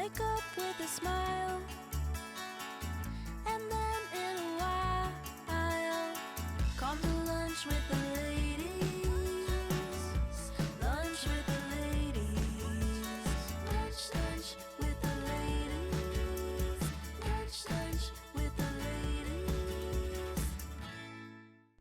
wake up with a smile, and then in a while, come to lunch with the ladies. Lunch with the ladies. Lunch with the ladies. Lunch with the ladies.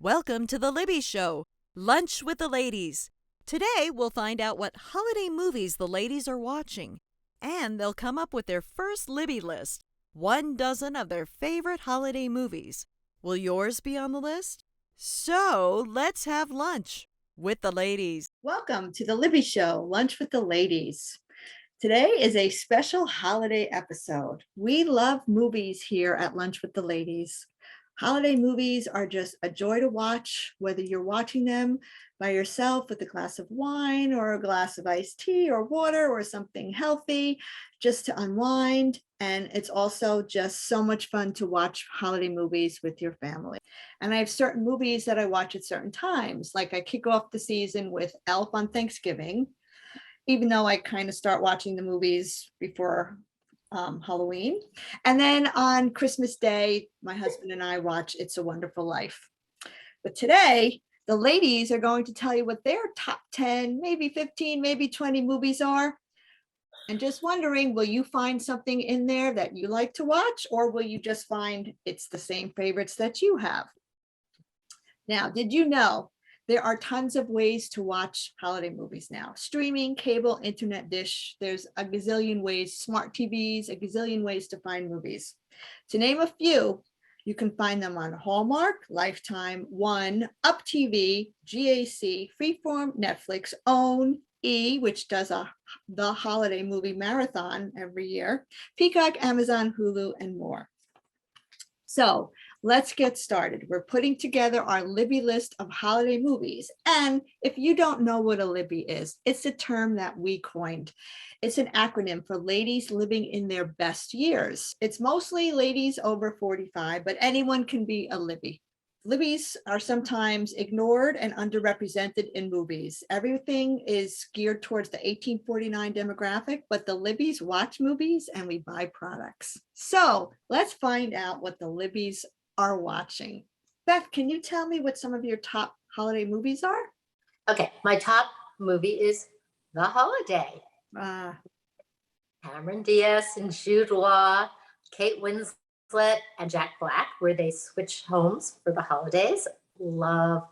Welcome to the Libby Show, Lunch with the Ladies. Today we'll find out what holiday movies the ladies are watching, and they'll come up with their first Libby list, 12 of their favorite holiday movies. Will yours be on the list? So let's have lunch with the ladies. Welcome to the Libby Show, Lunch with the Ladies. Today is a special holiday episode. We love movies here at Lunch with the Ladies. Holiday movies are just a joy to watch, whether you're watching them by yourself with a glass of wine or a glass of iced tea or water or something healthy, just to unwind. And it's also just so much fun to watch holiday movies with your family. And I have certain movies that I watch at certain times, like I kick off the season with Elf on Thanksgiving, even though I kind of start watching the movies before Halloween. And then on Christmas Day, my husband and I watch It's a Wonderful Life. But today, the ladies are going to tell you what their top 10, maybe 15, maybe 20 movies are. And just wondering, will you find something in there that you like to watch, or will you just find it's the same favorites that you have? Now, did you know there are tons of ways to watch holiday movies now? Streaming, cable, internet dish. There's a gazillion ways, smart TVs, a gazillion ways to find movies. To name a few, you can find them on Hallmark, Lifetime, One, Up TV, GAC, Freeform, Netflix, OWN, E, which does the holiday movie marathon every year, Peacock, Amazon, Hulu, and more. So let's get started. We're putting together our Libby list of holiday movies. And if you don't know what a Libby is, it's a term that we coined. It's an acronym for ladies living in their best years. It's mostly ladies over 45, but anyone can be a Libby. Libbies are sometimes ignored and underrepresented in movies. Everything is geared towards the 1849 demographic, but the Libbies watch movies and we buy products. So let's find out what the Libbies are watching. Beth, can you tell me what some of your top holiday movies are? Okay, my top movie is The Holiday. Ah, Cameron Diaz and Jude Law, Kate Winslet and Jack Black, where they switch homes for the holidays. Love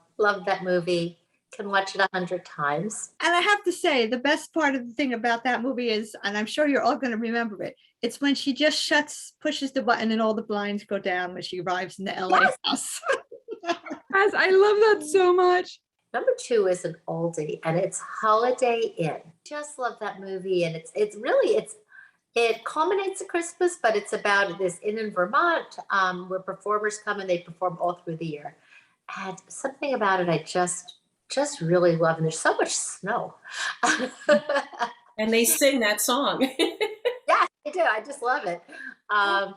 that movie. Can watch it 100 times. and I have to say, the best part of the thing about that movie is, and I'm sure you're all going to remember it, it's when she just pushes the button and all the blinds go down when she arrives in the LA house. Yes, I love that so much. Number 2 is an oldie, and it's Holiday Inn. Just love that movie, and it culminates at Christmas, but it's about this inn in Vermont where performers come and they perform all through the year. And something about it I just really love, and there's so much snow. And they sing that song. Yeah, I do. I just love it. I'm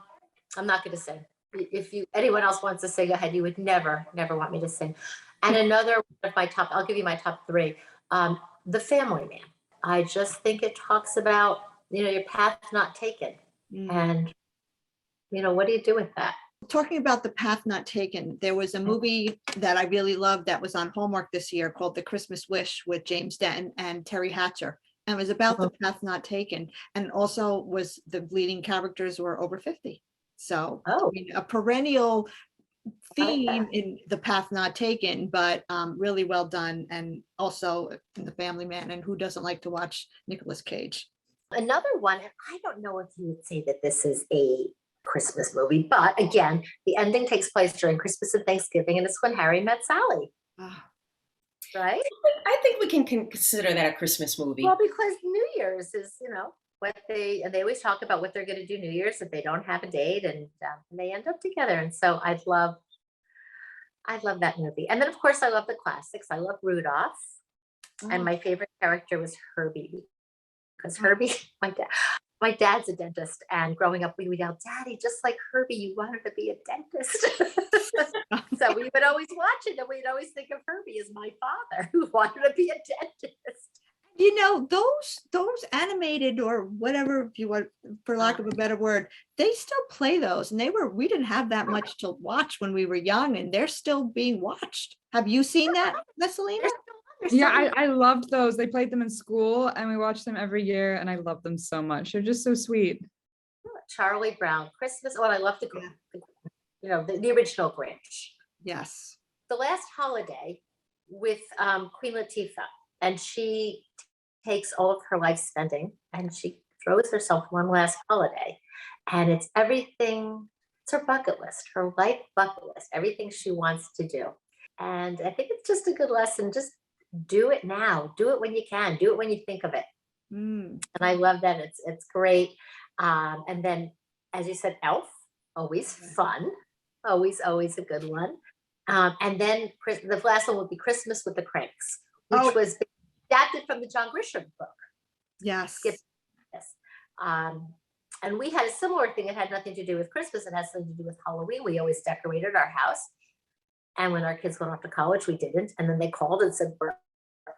not going to sing. If anyone else wants to sing, go ahead. You would never want me to sing. And another one of my top, I'll give you my top 3. The Family Man. I just think it talks about, your path not taken. And, what do you do with that? Talking about the path not taken, there was a movie that I really loved that was on Hallmark this year called The Christmas Wish with James Denton and Terry Hatcher. And it was about the path not taken. And also was the leading characters were over 50. So a perennial theme in the path not taken, but really well done. And also in The Family Man, and who doesn't like to watch Nicolas Cage? Another one, and I don't know if you would say that this is a Christmas movie, but again, the ending takes place during Christmas and Thanksgiving, and it's When Harry Met Sally. Right? I think we can consider that a Christmas movie. Well, because New Year's is, what they always talk about what they're going to do New Year's if they don't have a date, and they end up together. And so I love that movie. And then of course I love the classics. I love Rudolph, and my favorite character was Herbie, because Herbie, my dad's a dentist, and growing up we would yell, "Daddy, just like Herbie, you wanted to be a dentist." So we would always watch it, and we'd always think of Herbie as my father who wanted to be a dentist. You know, those animated or whatever, if you want, for lack of a better word, they still play those, and we didn't have that much to watch when we were young, and they're still being watched. Have you seen that, Messalina? Yeah, I loved those. They played them in school and we watched them every year and I love them so much. They're just so sweet. Charlie Brown, Christmas. Oh, and I love Yeah. the original Grinch. Yes. The last holiday with Queen Latifah, and she takes all of her life spending and she throws herself one last holiday, and it's everything. It's her bucket list, her life bucket list, everything she wants to do. And I think it's just a good lesson. Just do it now. Do it when you can. Do it when you think of it. Mm. And I love that. It's great. And then, as you said, Elf, always fun, always a good one. And then the last one would be Christmas with the Cranks, which was adapted from the John Grisham book. Yes. Yes. And we had a similar thing. It had nothing to do with Christmas. It has something to do with Halloween. We always decorated our house. And when our kids went off to college, we didn't. And then they called and said, we're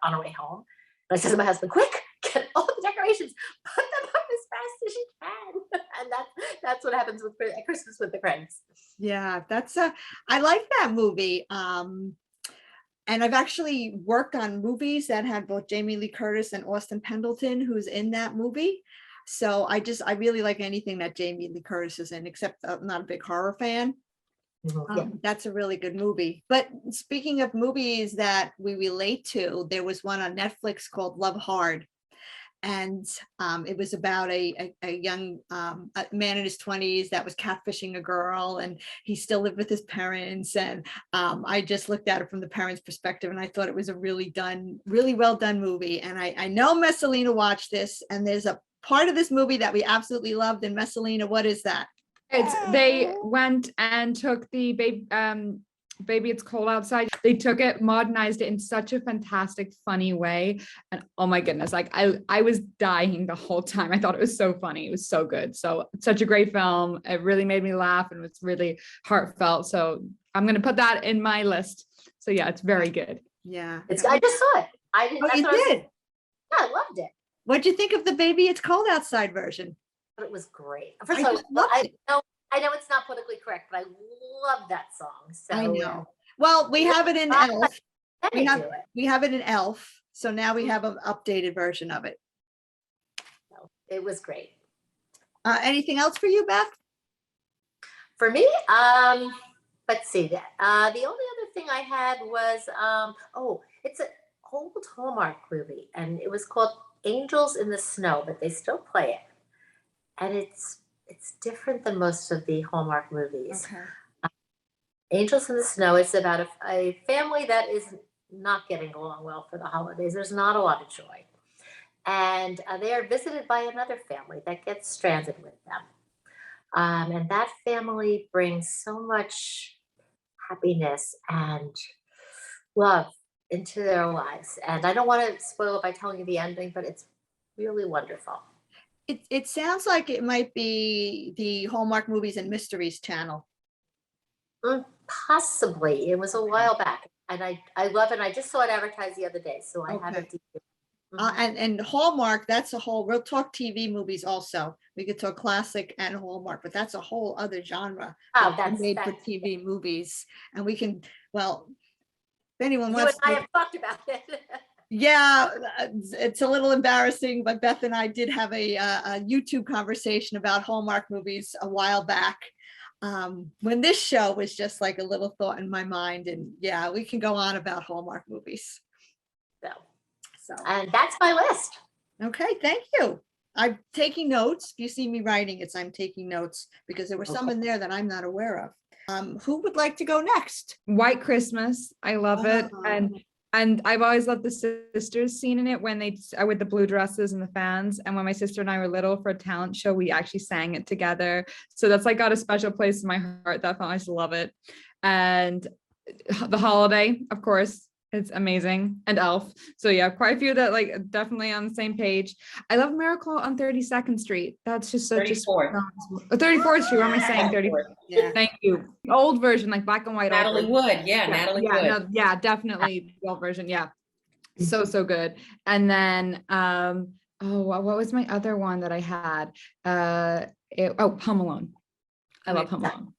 on our way home. And I said to my husband, quick, get all the decorations, put them up as fast as you can. And that's what happens with Christmas with the Cranks. Yeah, I like that movie. And I've actually worked on movies that had both Jamie Lee Curtis and Austin Pendleton, who's in that movie. So I really like anything that Jamie Lee Curtis is in, except I'm not a big horror fan. That's a really good movie. But speaking of movies that we relate to, there was one on Netflix called Love Hard. And it was about a young man in his 20s that was catfishing a girl, and he still lived with his parents. And I just looked at it from the parents' perspective, and I thought it was a really well done movie. And I know Messalina watched this, and there's a part of this movie that we absolutely loved. And Messalina, what is that? They went and took the Baby It's Cold Outside. They took it, modernized it in such a fantastic, funny way. And oh my goodness, like I was dying the whole time. I thought it was so funny. It was so good. So it's such a great film. It really made me laugh and it's really heartfelt. So I'm going to put that in my list. So yeah, it's very good. Yeah. I just saw it. I didn't. Oh, you did? Yeah, I loved it. What'd you think of the Baby It's Cold Outside version? It was great. First of all, I know it's not politically correct, but I love that song. So I know. Well, we have it in Elf. We have it in Elf. So now we have an updated version of it. It was great. Anything else for you, Beth? For me, let's see that. The only other thing I had was it's an old Hallmark movie, and it was called Angels in the Snow, but they still play it. And it's different than most of the Hallmark movies. Okay. Angels in the Snow is about a family that is not getting along well for the holidays. There's not a lot of joy. And they are visited by another family that gets stranded with them. And that family brings so much happiness and love into their lives. And I don't want to spoil it by telling you the ending, but it's really wonderful. It sounds like it might be the Hallmark Movies and Mysteries channel. Possibly. It was a while back. And I love it. I just saw it advertised the other day. So I have it. And Hallmark, that's a whole, we'll talk TV movies also. We could talk classic and Hallmark, but that's a whole other genre that's made for TV movies. And we can, well, if anyone wants to. You and I have talked about it. Yeah, it's a little embarrassing, but Beth and I did have a YouTube conversation about Hallmark movies a while back. When this show was just like a little thought in my mind, and yeah, we can go on about Hallmark movies. So and that's my list. Okay, thank you. I'm taking notes. If you see me writing, I'm taking notes because there were some in there that I'm not aware of. Who would like to go next? White Christmas. I love it. And I've always loved the sisters scene in it when they are with the blue dresses and the fans. And when my sister and I were little for a talent show, we actually sang it together. So that's like got a special place in my heart. That I just love it. And The Holiday, of course, it's amazing. And Elf. So yeah, quite a few that like definitely on the same page. I love Miracle on 32nd Street. That's just such 34th. 34th Street. What am I saying? 34th. Yeah. Thank you. Old version, like black and white. Natalie Wood. Yeah, Natalie Wood. No, yeah, definitely the old version. Yeah. So good. And then what was my other one that I had? Home Alone. I love Home Alone.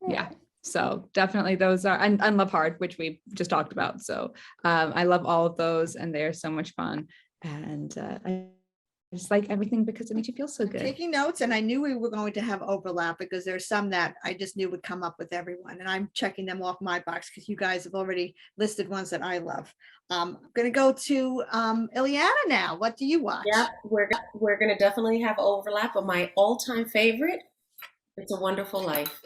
Yeah. So definitely those are, and Love Hard, which we just talked about. So I love all of those, and they're so much fun. And I just like everything because it makes you feel so good. Taking notes, and I knew we were going to have overlap because there's some that I just knew would come up with everyone, and I'm checking them off my box because you guys have already listed ones that I love. I'm going to go to Ileana now. What do you watch? Yeah, we're gonna definitely have overlap, but my all-time favorite, It's a Wonderful Life.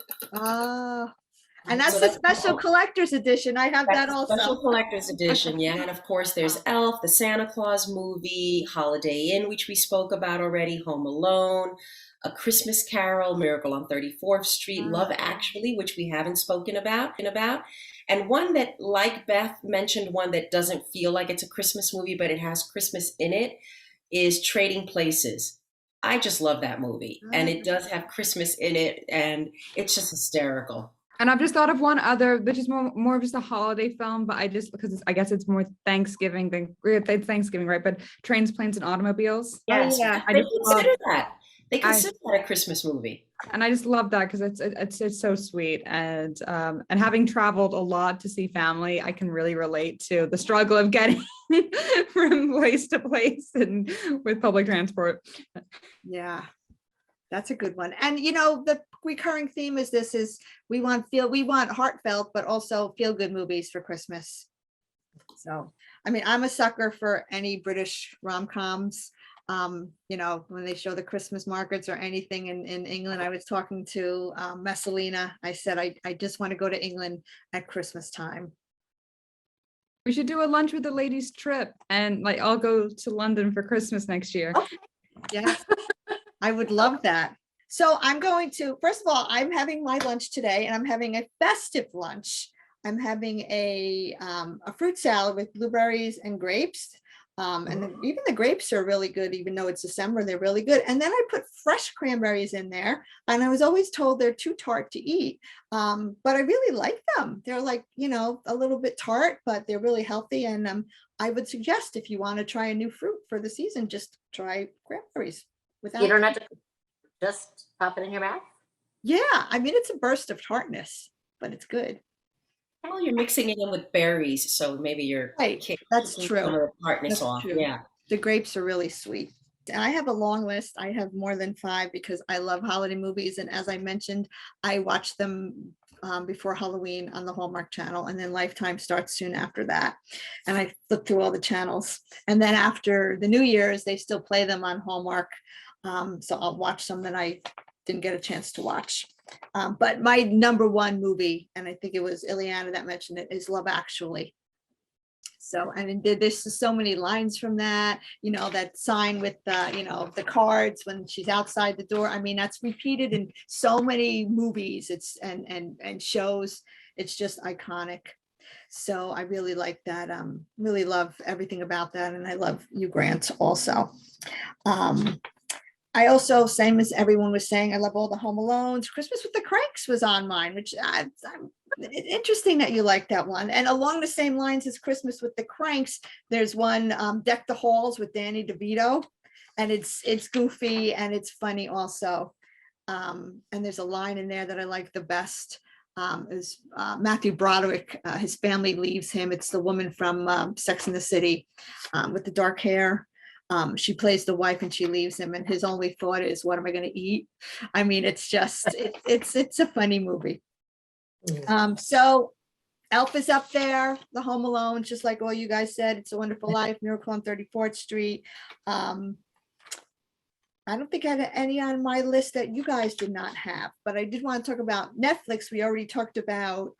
And that's the special collector's edition. I have that also. Special collector's edition, yeah. And of course, there's Elf, the Santa Claus movie, Holiday Inn, which we spoke about already, Home Alone, A Christmas Carol, Miracle on 34th Street, Love Actually, which we haven't spoken about. And one that, like Beth mentioned, one that doesn't feel like it's a Christmas movie, but it has Christmas in it, is Trading Places. I just love that movie. And it does have Christmas in it, and it's just hysterical. And I've just thought of one other, which is more of just a holiday film, but I guess it's more Thanksgiving than it's Thanksgiving, right? But Trains, Planes, and Automobiles. Yes, yeah. they consider that. They consider that a Christmas movie. And I just love that because it's so sweet. And having traveled a lot to see family, I can really relate to the struggle of getting from place to place and with public transport. Yeah, that's a good one. And the recurring theme is we want heartfelt, but also feel good movies for Christmas. So, I mean, I'm a sucker for any British rom-coms. When they show the Christmas markets or anything in England. I was talking to Messalina. I said, I just want to go to England at Christmas time. We should do a lunch with the ladies trip, and I'll go to London for Christmas next year. Okay. Yes, I would love that. So first of all, I'm having my lunch today, and I'm having a festive lunch. I'm having a fruit salad with blueberries and grapes. Even the grapes are really good, even though it's December, they're really good. And then I put fresh cranberries in there, and I was always told they're too tart to eat. But I really like them. They're a little bit tart, but they're really healthy. And I would suggest if you want to try a new fruit for the season, just try cranberries. You don't have to just pop it in your mouth. Yeah, I mean, it's a burst of tartness, but it's good. Well, you're mixing it in with berries, so maybe you're right. That's true. Some of the tartness off. True. Yeah, the grapes are really sweet. And I have a long list. I have more than 5 because I love holiday movies, and as I mentioned, I watch them before Halloween on the Hallmark Channel, and then Lifetime starts soon after that. And I flip through all the channels, and then after the New Year's, they still play them on Hallmark. So I'll watch some that I didn't get a chance to watch. But my number one movie, and I think it was Ileana that mentioned it, is Love Actually. So, and there's so many lines from that, that sign with the cards when she's outside the door. I mean, that's repeated in so many movies. It's and shows. It's just iconic. So I really like that. Really love everything about that, and I love Hugh Grant also. I also, same as everyone was saying, I love all the Home Alones. Christmas with the Cranks was on mine, which it's interesting that you like that one. And along the same lines as Christmas with the Cranks, there's one, Deck the Halls with Danny DeVito, and it's goofy and it's funny also. And there's a line in there that I like the best. Is Matthew Broderick, his family leaves him. It's the woman from Sex and the City with the dark hair. She plays the wife and she leaves him, and his only thought is, what am I going to eat? I mean, it's just, it's a funny movie. So Elf is up there, the Home Alone, just like all you guys said, It's a Wonderful Life, Miracle on 34th Street. I don't think I had any on my list that you guys did not have, but I did want to talk about Netflix. We already talked about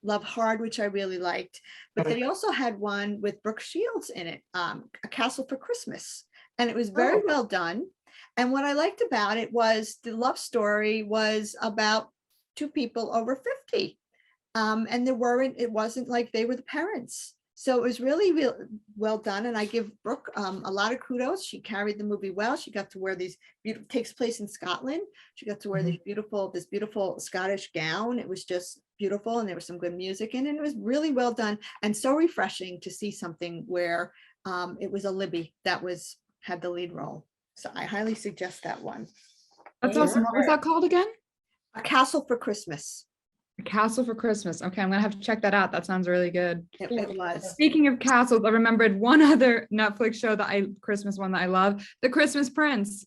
Love Hard, which I really liked, but then he also had one with Brooke Shields in it, A Castle for Christmas, and it was very well done. And what I liked about it was the love story was about 2 people over 50, and it wasn't like they were the parents. So it was really well done, and I give Brooke a lot of kudos. She carried the movie well. She got to wear these takes place in Scotland. She got to wear this beautiful Scottish gown. It was just beautiful, and there was some good music in it. And it was really well done and so refreshing to see something where it was a Libby that had the lead role. So I highly suggest that one. That's Yeah. awesome. What was that called again? A Castle for Christmas. A Castle for Christmas. Okay, I'm gonna have to check that out. That sounds really good. It was. Speaking of castles, I remembered one other Netflix show Christmas one that I love, The Christmas Prince.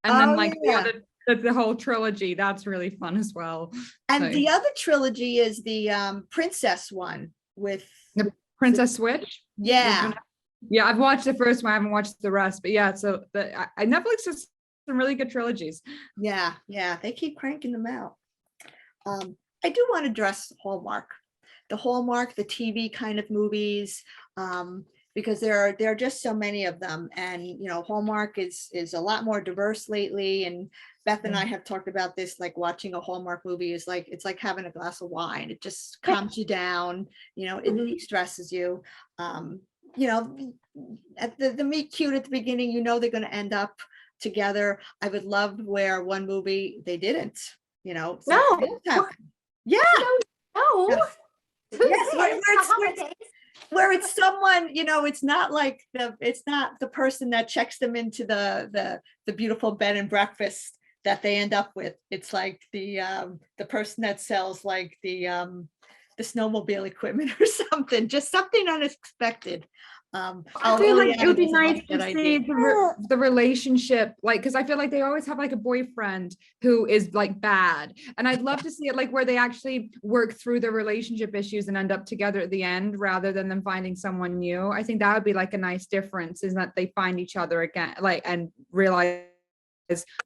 And then Oh, like yeah. the whole trilogy. That's really fun as well. And So, the other trilogy is the princess one with The Princess Switch. yeah. Yeah, I've watched the first one. I haven't watched the rest, but yeah, so Netflix has some really good trilogies. Yeah, they keep cranking them out. I do want to address Hallmark, the TV kind of movies, because there are just so many of them, and Hallmark is a lot more diverse lately. And Beth and I have talked about this, like watching a Hallmark movie is like it's like having a glass of wine. It just calms you down, it de-stresses you. At the meet cute at the beginning, they're going to end up together. I would love where one movie they didn't, No. yeah. No. Yes, where it's someone, it's not like it's not the person that checks them into the beautiful bed and breakfast that they end up with. It's like the person that sells like the snowmobile equipment or something, just something unexpected. I feel like it would be nice that to see the relationship, like, because I feel like they always have like a boyfriend who is like bad, and I'd love to see it like where they actually work through their relationship issues and end up together at the end rather than them finding someone new. I think that would be like a nice difference, is that they find each other again, like, and realize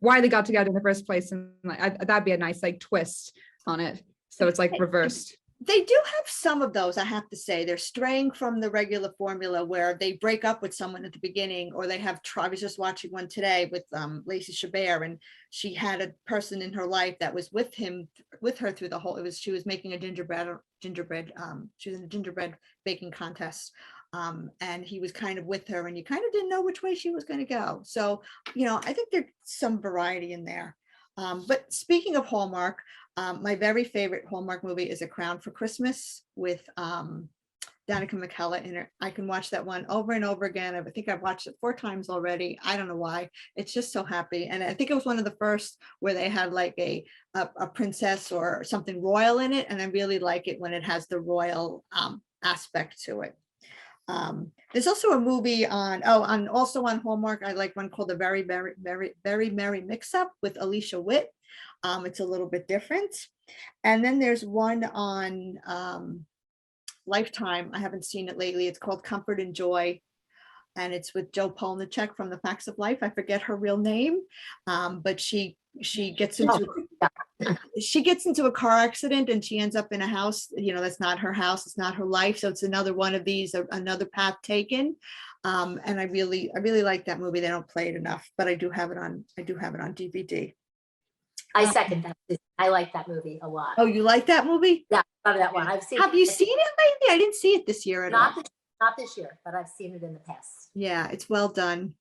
why they got together in the first place, and like that'd be a nice like twist on it, so it's like reversed. They do have some of those, I have to say. They're straying from the regular formula where they break up with someone at the beginning, or they have, I was just watching one today with Lacey Chabert, and she had a person in her life that was with her through the whole, she was making a gingerbread, she was in a gingerbread baking contest. And he was kind of with her, and you kind of didn't know which way she was going to go. So, I think there's some variety in there. But speaking of Hallmark, my very favorite Hallmark movie is A Crown for Christmas with Danica McKellar in it. I can watch that one over and over again. I think I've watched it 4 times already. I don't know why. It's just so happy. And I think it was one of the first where they had like a princess or something royal in it. And I really like it when it has the royal aspect to it. There's also a movie also on Hallmark. I like one called The Very, Very, Very, Very Merry Mix-Up with Alicia Witt. It's a little bit different. And then there's one on Lifetime. I haven't seen it lately. It's called Comfort and Joy. And it's with Joe Polnicek from The Facts of Life. I forget her real name, but she gets into a car accident, and she ends up in a house, that's not her house, it's not her life. So it's another one of these, another path taken. And I really like that movie. They don't play it enough, but I do have it on DVD. I second that. I like that movie a lot. Oh, you like that movie? Yeah, I love that one. I've seen. Have you seen it lately? I didn't see it this year at all. Not this year, but I've seen it in the past. Yeah, it's well done.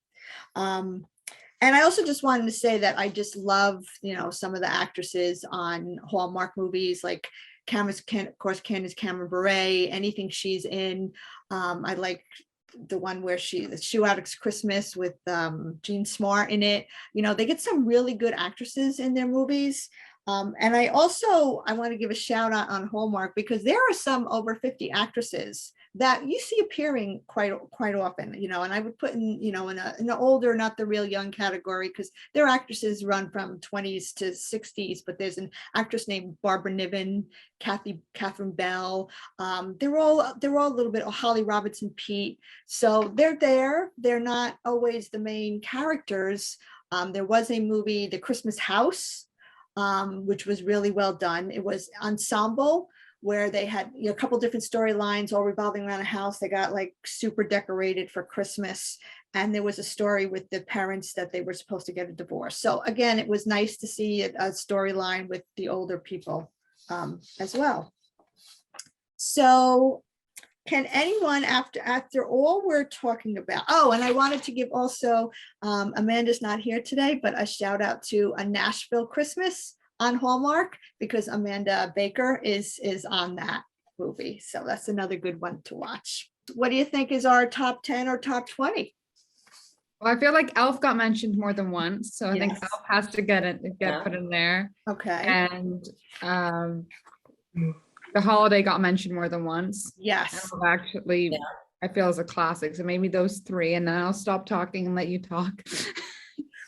And I also just wanted to say that I just love, some of the actresses on Hallmark movies, like Candace Cameron Bure, anything she's in. I like the one where the Shoe Addict's Christmas with Jean Smart in it. They get some really good actresses in their movies. And I want to give a shout out on Hallmark, because there are some over 50 actresses that you see appearing quite often, and I would put in, in the older, not the real young category, because their actresses run from 20s to 60s. But there's an actress named Barbara Niven, Catherine Bell. They're all a little bit, Holly Robinson Peete. So they're there. They're not always the main characters. There was a movie, The Christmas House, which was really well done. It was ensemble, where they had a couple different storylines all revolving around a house. They got like super decorated for Christmas. And there was a story with the parents that they were supposed to get a divorce. So again, it was nice to see a storyline with the older people as well. So can anyone, after all we're talking about, and I wanted to give also, Amanda's not here today, but a shout out to A Nashville Christmas on Hallmark because Amanda Baker is on that movie. So that's another good one to watch. What do you think is our top 10 or top 20? Well, I feel like Elf got mentioned more than once, so I think Yes. Elf has to get Yeah. put in there. Okay. And The Holiday got mentioned more than once. Yes. Elf actually, Yeah. I feel is a classic. So maybe those three, and then I'll stop talking and let you talk.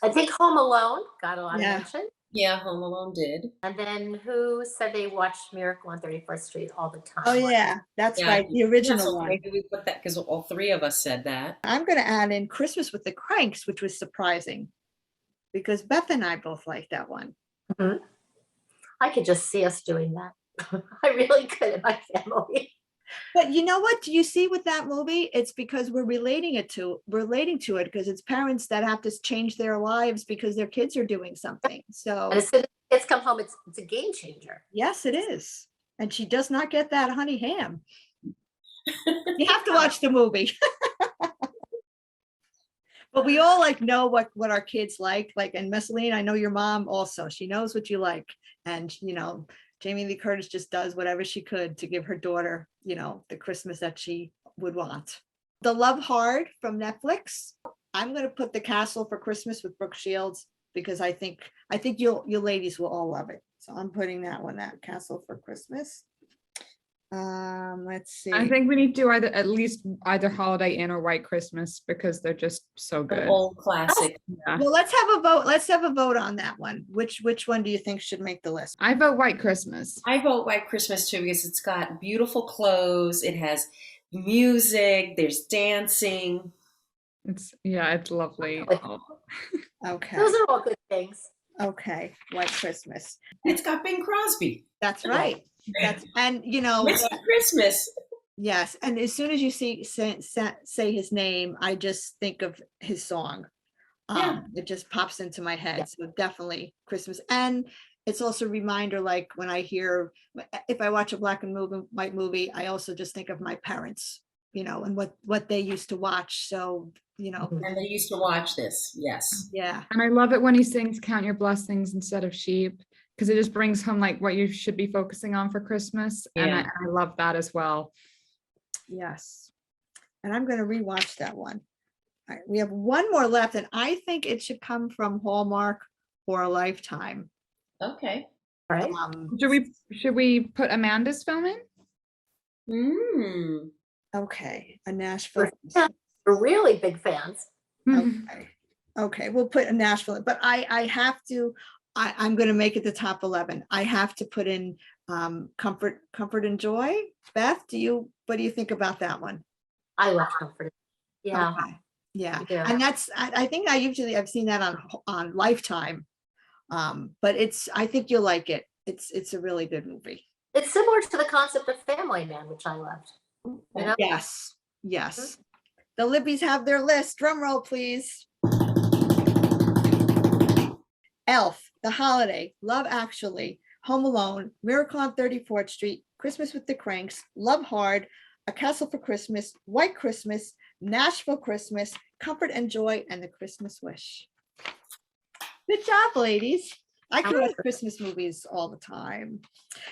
I think Home Alone got a lot of Yeah. mention. Yeah, Home Alone did. And then who said they watched Miracle on 34th Street all the time? Oh yeah, that's Yeah. right. The Yeah, original so one. maybe we put that because all three of us said that. I'm going to add in Christmas with the Cranks, which was surprising because Beth and I both like that one. Mhm. I could just see us doing that. I really could in my family. But you know what? Do you see with that movie? It's because we're relating to it because it's parents that have to change their lives because their kids are doing something. So And as soon as kids come home, it's a game changer. yes, it is. And she does not get that honey ham. You have to watch the movie. But we all like know what our kids like, and Messeline, I know your mom also, she knows what you like. And, Jamie Lee Curtis just does whatever she could to give her daughter, the Christmas that she would want. The Love Hard from Netflix. I'm going to put The Castle for Christmas with Brooke Shields because I think you ladies will all love it. So I'm putting that one, that Castle for Christmas. Let's see. I think we need to at least either Holiday Inn or White Christmas because they're just so An good. old classic. Yeah. Well, let's have a vote. Let's have a vote on that one. Which one do you think should make the list? I vote White Christmas. I vote White Christmas too because it's got beautiful clothes. It has music. There's dancing. It's lovely. Oh. Okay. Those are all good things. Okay. White Christmas. It's got Bing Crosby. That's right. And Mr. Christmas. yes. And as soon as you say his name, I just think of his song. Yeah. It just pops into my head. Yeah. So definitely Christmas. And it's also a reminder, like when I hear, if I watch a black and white movie, I also just think of my parents, and what they used to watch. So, And they used to watch this. Yes. yeah. And I love it when he sings Count Your Blessings instead of sheep because it just brings home like what you should be focusing on for Christmas. And Yeah. I love that as well. Yes. And I'm going to rewatch that one. All right, we have one more left, and I think it should come from Hallmark or Lifetime. Okay. Right. Should we put Amanda's film in? Okay, a Nashville. We're really big fans. Okay, we'll put a Nashville, but I have to. I'm going to make it the top 11. I have to put in Comfort and Joy. Beth, what do you think about that one? I love Comfort. Yeah. Okay. Yeah, Yeah. and I think I've seen that on Lifetime, but I think you'll like it. It's a really good movie. It's similar to the concept of Family Man, which I loved. Yes. The Libbies have their list. Drum roll, please. Elf, The Holiday, Love Actually, Home Alone, Miracle on 34th Street, Christmas with the Cranks, Love Hard, A Castle for Christmas, White Christmas, Nashville Christmas, Comfort and Joy, and The Christmas Wish. Good job, ladies. I can watch Christmas movies all the time.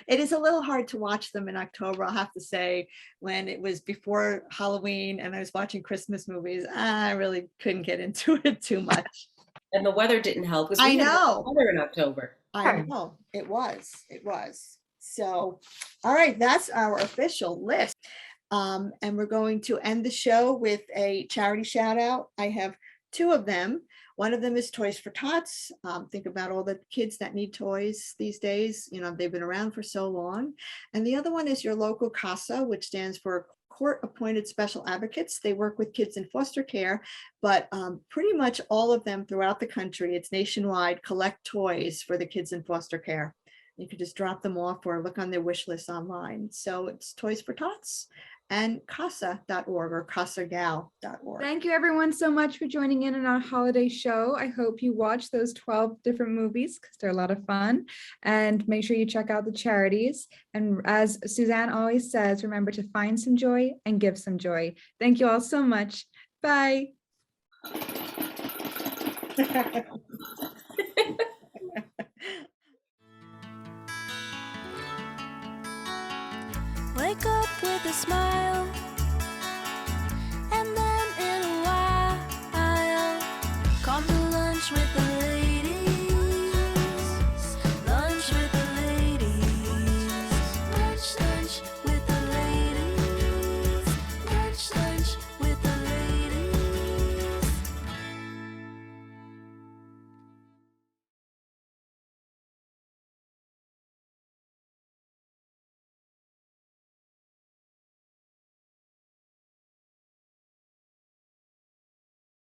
It is a little hard to watch them in October, I'll have to say. When it was before Halloween and I was watching Christmas movies, I really couldn't get into it too much. And the weather didn't help. I know. Weather in October. I know. It was. So, all right, that's our official list. And we're going to end the show with a charity shout out. I have two of them. One of them is Toys for Tots. Think about all the kids that need toys these days. They've been around for so long. And the other one is your local CASA, which stands for Court Appointed Special Advocates. They work with kids in foster care, but pretty much all of them throughout the country, it's nationwide, collect toys for the kids in foster care. You can just drop them off or look on their wish list online. So it's Toys for Tots and CASA.org or CASAGal.org. Thank you everyone so much for joining in on our holiday show. I hope you watch those 12 different movies because they're a lot of fun, and make sure you check out the charities. And as Suzanne always says, remember to find some joy and give some joy. Thank you all so much. Bye. wake up with a smile.